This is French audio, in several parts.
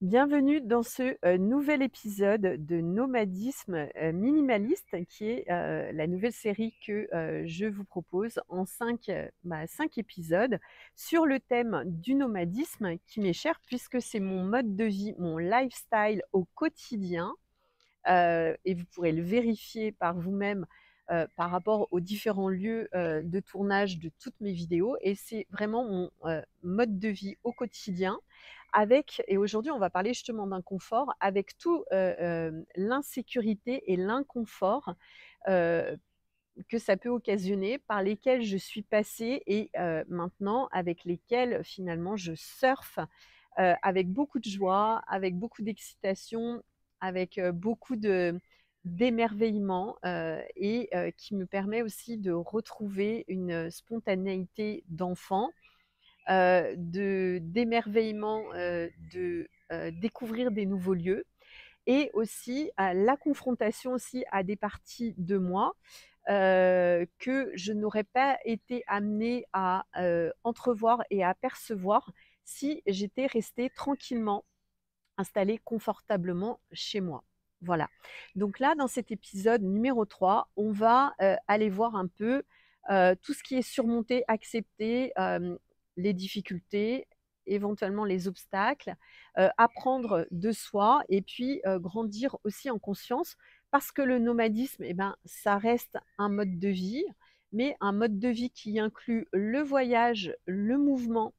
Bienvenue dans ce nouvel épisode de Nomadisme minimaliste, qui est la nouvelle série que je vous propose en 5 épisodes sur le thème du nomadisme qui m'est cher puisque c'est mon mode de vie, mon lifestyle au quotidien. Et vous pourrez le vérifier par vous-même par rapport aux différents lieux de tournage de toutes mes vidéos. Et c'est vraiment mon mode de vie au quotidien. Et aujourd'hui, on va parler justement d'inconfort, avec tout l'insécurité et l'inconfort euh, que ça peut occasionner, par lesquels je suis passée et maintenant avec lesquels finalement je surfe avec beaucoup de joie, avec beaucoup d'excitation, avec beaucoup d'émerveillement et qui me permet aussi de retrouver une spontanéité d'enfant, d'émerveillement, de découvrir des nouveaux lieux et aussi à la confrontation aussi à des parties de moi que je n'aurais pas été amenée à entrevoir et à percevoir si j'étais restée tranquillement installée confortablement chez moi. Voilà. Donc là, dans cet épisode numéro 3, on va aller voir un peu tout ce qui est surmonté, accepté, les difficultés, éventuellement les obstacles, apprendre de soi et puis grandir aussi en conscience parce que le nomadisme, eh ben, ça reste un mode de vie, mais un mode de vie qui inclut le voyage, le mouvement,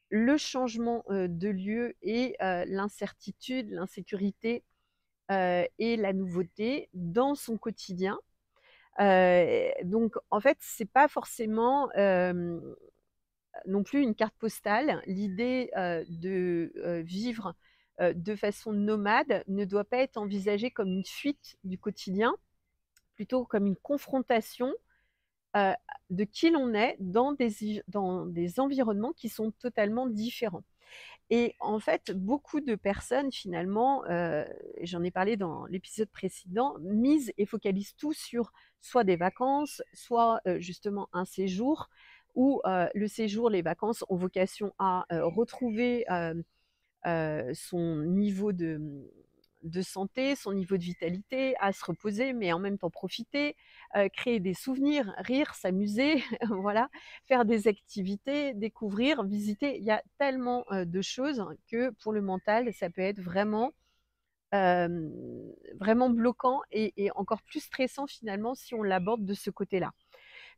le changement de lieu et l'incertitude, l'insécurité et la nouveauté dans son quotidien. Donc en fait, c'est pas forcément non plus une carte postale. L'idée de vivre de façon nomade ne doit pas être envisagée comme une fuite du quotidien, plutôt comme une confrontation euh, de qui l'on est dans des environnements qui sont totalement différents. Et en fait, beaucoup de personnes finalement, j'en ai parlé dans l'épisode précédent, misent et focalisent tout sur soit des vacances, soit justement un séjour, où le séjour, les vacances ont vocation à retrouver son niveau de santé, son niveau de vitalité, à se reposer, mais en même temps profiter, créer des souvenirs, rire, s'amuser, voilà, faire des activités, découvrir, visiter. Il y a tellement de choses que pour le mental, ça peut être vraiment bloquant et encore plus stressant finalement si on l'aborde de ce côté-là.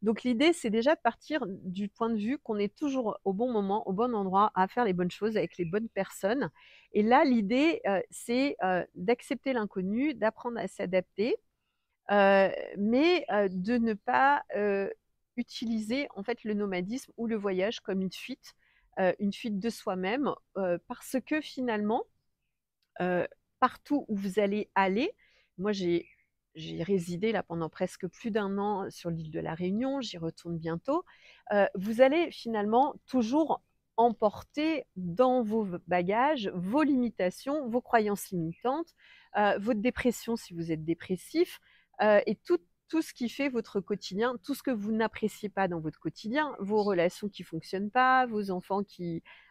Donc l'idée, c'est déjà de partir du point de vue qu'on est toujours au bon moment, au bon endroit, à faire les bonnes choses avec les bonnes personnes. Et là, l'idée, c'est d'accepter l'inconnu, d'apprendre à s'adapter, mais de ne pas utiliser en fait le nomadisme ou le voyage comme une fuite de soi-même, parce que finalement, euh, partout où vous allez aller, moi j'ai résidé là pendant presque plus d'un an sur l'île de la Réunion, j'y retourne bientôt. Vous allez finalement toujours emporter dans vos bagages vos limitations, vos croyances limitantes, votre dépression si vous êtes dépressif, et tout ce qui fait votre quotidien, tout ce que vous n'appréciez pas dans votre quotidien, vos relations qui ne fonctionnent pas, vos enfants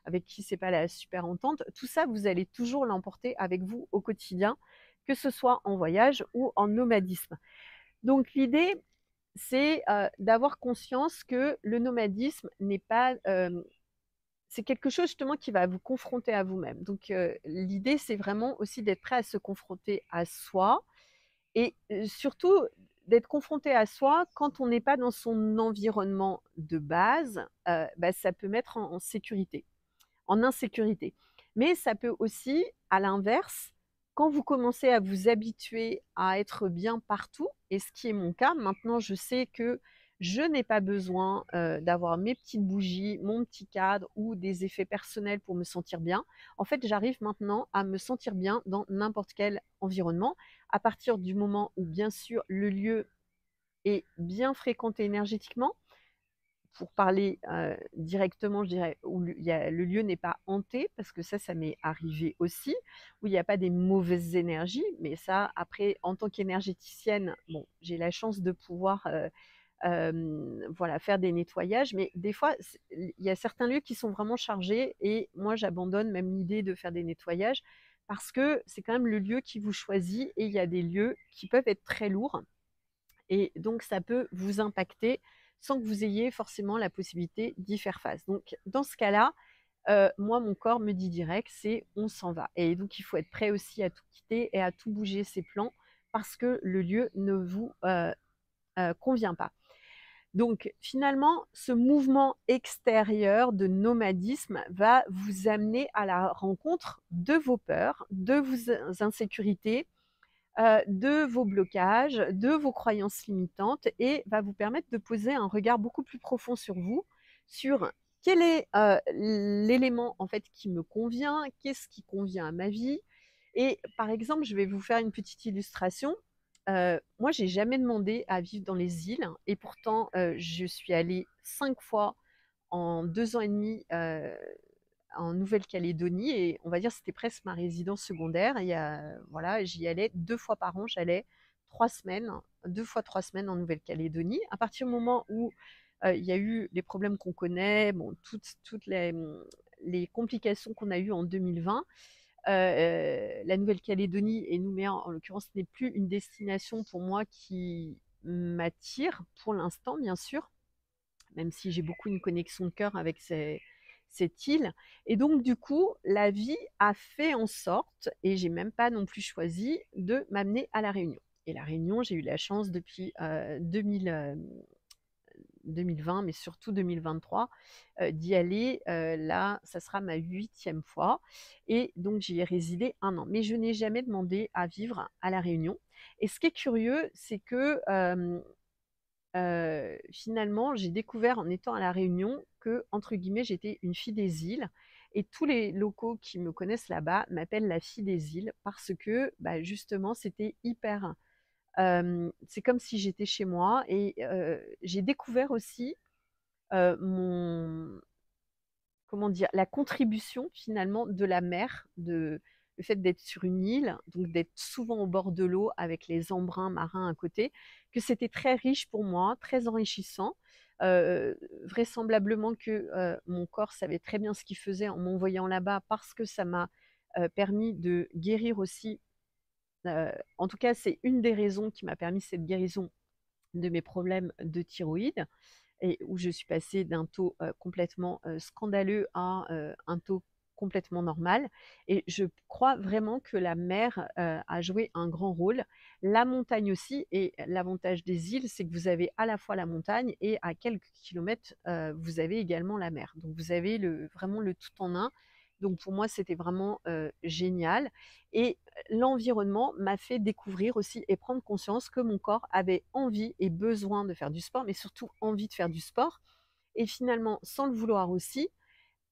avec qui c'est pas la super entente, tout ça, vous allez toujours l'emporter avec vous au quotidien, que ce soit en voyage ou en nomadisme. Donc l'idée, c'est d'avoir conscience que le nomadisme n'est pas... c'est quelque chose justement qui va vous confronter à vous-même. Donc l'idée, c'est vraiment aussi d'être prêt à se confronter à soi et surtout d'être confronté à soi quand on n'est pas dans son environnement de base, bah, ça peut mettre en sécurité, en insécurité. Mais ça peut aussi, à l'inverse, quand vous commencez à vous habituer à être bien partout, et ce qui est mon cas, maintenant je sais que je n'ai pas besoin d'avoir mes petites bougies, mon petit cadre ou des effets personnels pour me sentir bien. En fait, j'arrive maintenant à me sentir bien dans n'importe quel environnement, à partir du moment où, bien sûr, le lieu est bien fréquenté énergétiquement, pour parler directement, je dirais, où le lieu n'est pas hanté, parce que ça m'est arrivé aussi, où il n'y a pas des mauvaises énergies, mais ça, après, en tant qu'énergéticienne, bon, j'ai la chance de pouvoir voilà, faire des nettoyages. Mais des fois, il y a certains lieux qui sont vraiment chargés et moi, j'abandonne même l'idée de faire des nettoyages parce que c'est quand même le lieu qui vous choisit et il y a des lieux qui peuvent être très lourds et donc ça peut vous impacter sans que vous ayez forcément la possibilité d'y faire face. Donc dans ce cas-là, moi mon corps me dit direct, c'est on s'en va et donc il faut être prêt aussi à tout quitter et à tout bouger ses plans parce que le lieu ne vous, convient pas. Donc finalement, ce mouvement extérieur de nomadisme va vous amener à la rencontre de vos peurs, de vos insécurités, de vos blocages, de vos croyances limitantes et va vous permettre de poser un regard beaucoup plus profond sur vous, sur quel est, l'élément en fait qui me convient, qu'est-ce qui convient à ma vie et par exemple, je vais vous faire une petite illustration. Moi, j'ai jamais demandé à vivre dans les îles et pourtant, je suis allée 5 fois en 2 ans et demi, en Nouvelle-Calédonie et on va dire c'était presque ma résidence secondaire. Il y a, voilà, j'y allais 2 fois par an, j'allais 3 semaines, 2 fois 3 semaines en Nouvelle-Calédonie. À partir du moment où, il y a eu les problèmes qu'on connaît, bon, toutes les complications qu'on a eues en 2020, la Nouvelle-Calédonie et Nouméa, en l'occurrence, n'est plus une destination pour moi qui m'attire pour l'instant, bien sûr, même si j'ai beaucoup une connexion de cœur avec cette île. Et donc, du coup, la vie a fait en sorte, et j'ai même pas non plus choisi, de m'amener à La Réunion. Et La Réunion, j'ai eu la chance depuis 2020, mais surtout 2023, d'y aller. Là, ça sera ma 8e fois. Et donc, j'y ai résidé 1 an. Mais je n'ai jamais demandé à vivre à La Réunion. Et ce qui est curieux, c'est que finalement, j'ai découvert en étant à La Réunion que, entre guillemets, j'étais une fille des îles. Et tous les locaux qui me connaissent là-bas m'appellent la fille des îles parce que, bah, justement, c'était hyper. C'est comme si j'étais chez moi et j'ai découvert aussi mon, comment dire, la contribution finalement de la mer, le fait d'être sur une île, donc d'être souvent au bord de l'eau avec les embruns marins à côté, que c'était très riche pour moi, très enrichissant. Vraisemblablement que mon corps savait très bien ce qu'il faisait en m'envoyant là-bas parce que ça m'a permis de guérir aussi. En tout cas, c'est une des raisons qui m'a permis cette guérison de mes problèmes de thyroïde et où je suis passée d'un taux complètement scandaleux à un taux complètement normal. Et je crois vraiment que la mer a joué un grand rôle. La montagne aussi, et l'avantage des îles, c'est que vous avez à la fois la montagne et à quelques kilomètres, vous avez également la mer. Donc vous avez vraiment le tout en un. Donc pour moi, c'était vraiment génial. Et l'environnement m'a fait découvrir aussi et prendre conscience que mon corps avait envie et besoin de faire du sport, mais surtout envie de faire du sport. Et finalement, sans le vouloir aussi,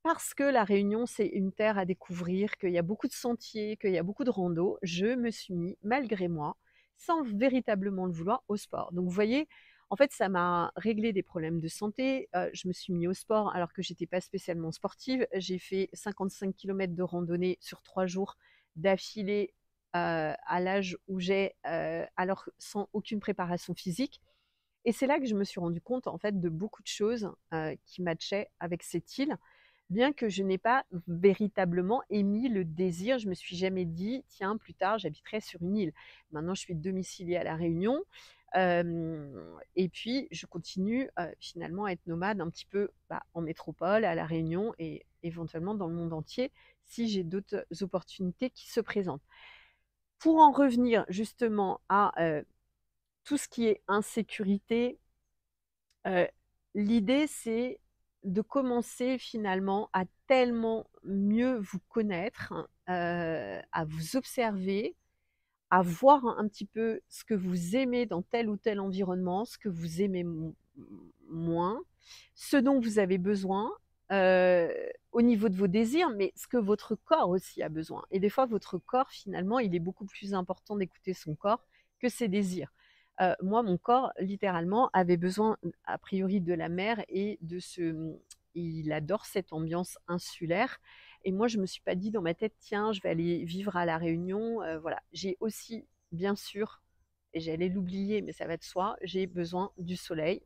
parce que la Réunion, c'est une terre à découvrir, qu'il y a beaucoup de sentiers, qu'il y a beaucoup de randos, je me suis mis, malgré moi, sans véritablement le vouloir, au sport. Donc vous voyez, en fait, ça m'a réglé des problèmes de santé. Je me suis mis au sport alors que j'étais pas spécialement sportive. J'ai fait 55 km de randonnée sur 3 jours d'affilée à l'âge où j'ai, alors sans aucune préparation physique. Et c'est là que je me suis rendu compte en fait de beaucoup de choses qui matchaient avec cette île, bien que je n'ai pas véritablement émis le désir. Je me suis jamais dit, tiens, plus tard, j'habiterai sur une île. Maintenant, je suis domiciliée à La Réunion. Et puis, je continue finalement à être nomade un petit peu en métropole, à La Réunion et éventuellement dans le monde entier si j'ai d'autres opportunités qui se présentent. Pour en revenir justement à tout ce qui est insécurité, Heu, l'idée, c'est de commencer finalement à tellement mieux vous connaître, à vous observer, à voir un petit peu ce que vous aimez dans tel ou tel environnement, ce que vous aimez moins, ce dont vous avez besoin, heu, au niveau de vos désirs, mais ce que votre corps aussi a besoin. Et des fois, votre corps, finalement, il est beaucoup plus important d'écouter son corps que ses désirs. Moi, mon corps, littéralement, avait besoin, a priori, de la mer et il adore cette ambiance insulaire et moi, je me suis pas dit dans ma tête: «Tiens, je vais aller vivre à La Réunion», voilà. J'ai aussi, bien sûr, et j'allais l'oublier, mais ça va de soi, j'ai besoin du soleil.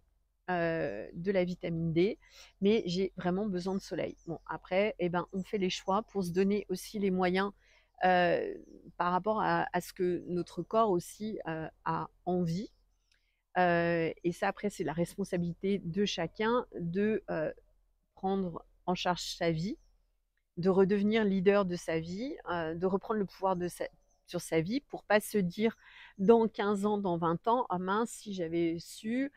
de la vitamine D, mais j'ai vraiment besoin de soleil. Bon après, eh ben, on fait les choix pour se donner aussi les moyens, par rapport à ce que notre corps aussi, a envie. Et ça après c'est la responsabilité de chacun de, prendre en charge sa vie, de redevenir leader de sa vie, de reprendre le pouvoir sur sa vie pour pas se dire dans 15 ans, dans 20 ans: «Ah mince, si j'avais su,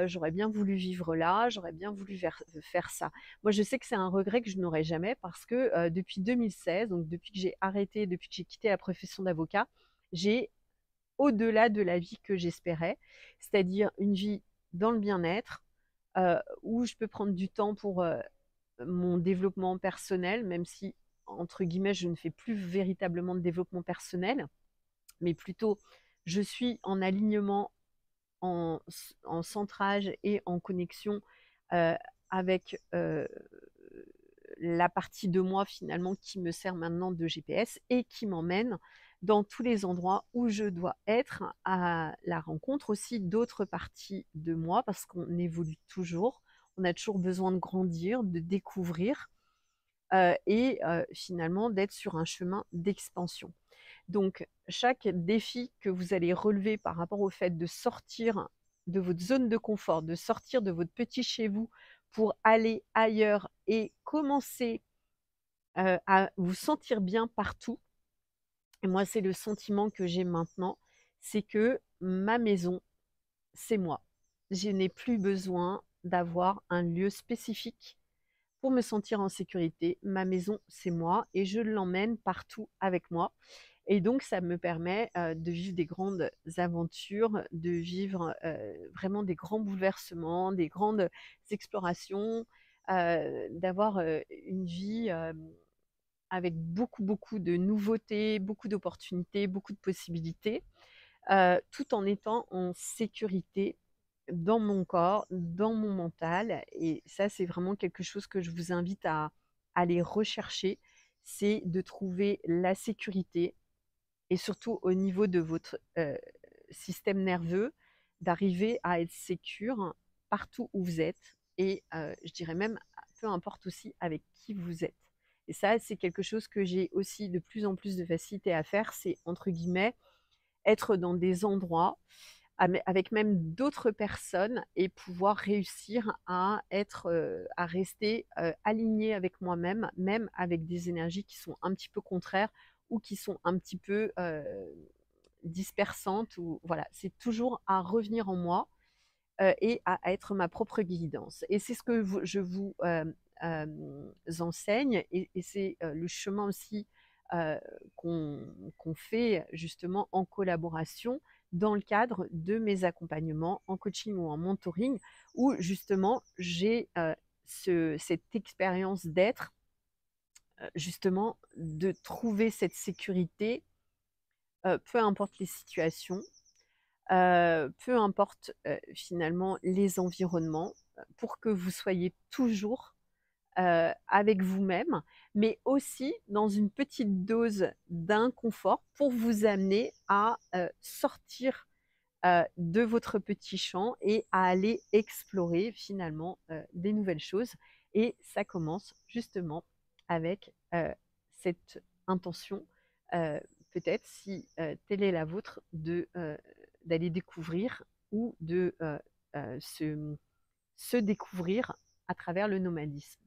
j'aurais bien voulu vivre là, j'aurais bien voulu faire ça». Moi, je sais que c'est un regret que je n'aurai jamais parce que, depuis 2016, donc depuis que j'ai arrêté, depuis que j'ai quitté la profession d'avocat, j'ai au-delà de la vie que j'espérais, c'est-à-dire une vie dans le bien-être, où je peux prendre du temps pour, mon développement personnel, même si, entre guillemets, je ne fais plus véritablement de développement personnel, mais plutôt je suis en alignement, en centrage et en connexion, avec, la partie de moi finalement qui me sert maintenant de GPS et qui m'emmène dans tous les endroits où je dois être, à la rencontre aussi d'autres parties de moi parce qu'on évolue toujours. On a toujours besoin de grandir, de découvrir, et finalement d'être sur un chemin d'expansion. Donc chaque défi que vous allez relever par rapport au fait de sortir de votre zone de confort, de sortir de votre petit chez vous pour aller ailleurs et commencer, à vous sentir bien partout. Et moi, c'est le sentiment que j'ai maintenant, c'est que ma maison, c'est moi. Je n'ai plus besoin d'avoir un lieu spécifique pour me sentir en sécurité. Ma maison, c'est moi et je l'emmène partout avec moi. Et donc, ça me permet, de vivre des grandes aventures, de vivre, vraiment des grands bouleversements, des grandes explorations, d'avoir, une vie, avec beaucoup, beaucoup de nouveautés, beaucoup d'opportunités, beaucoup de possibilités, tout en étant en sécurité dans mon corps, dans mon mental. Et ça, c'est vraiment quelque chose que je vous invite à aller rechercher, c'est de trouver la sécurité et surtout au niveau de votre, système nerveux, d'arriver à être sécure partout où vous êtes et je dirais même, peu importe aussi avec qui vous êtes. Et ça, c'est quelque chose que j'ai aussi de plus en plus de facilité à faire, c'est entre guillemets, être dans des endroits avec même d'autres personnes et pouvoir réussir à être, à rester, alignée avec moi-même, même avec des énergies qui sont un petit peu contraires ou qui sont un petit peu, dispersantes ou voilà, c'est toujours à revenir en moi, et à être ma propre guidance et c'est ce que je vous, enseigne et c'est, le chemin aussi, heu, qu'on fait justement en collaboration dans le cadre de mes accompagnements en coaching ou en mentoring où justement j'ai, cette expérience d'être, justement de trouver cette sécurité, peu importe les situations. Peu importe, finalement les environnements, pour que vous soyez toujours, avec vous-même, mais aussi dans une petite dose d'inconfort pour vous amener à, sortir, de votre petit champ et à aller explorer finalement, des nouvelles choses et ça commence justement avec, cette intention, heu, peut-être si, telle est la vôtre d'aller découvrir ou de, se découvrir à travers le nomadisme.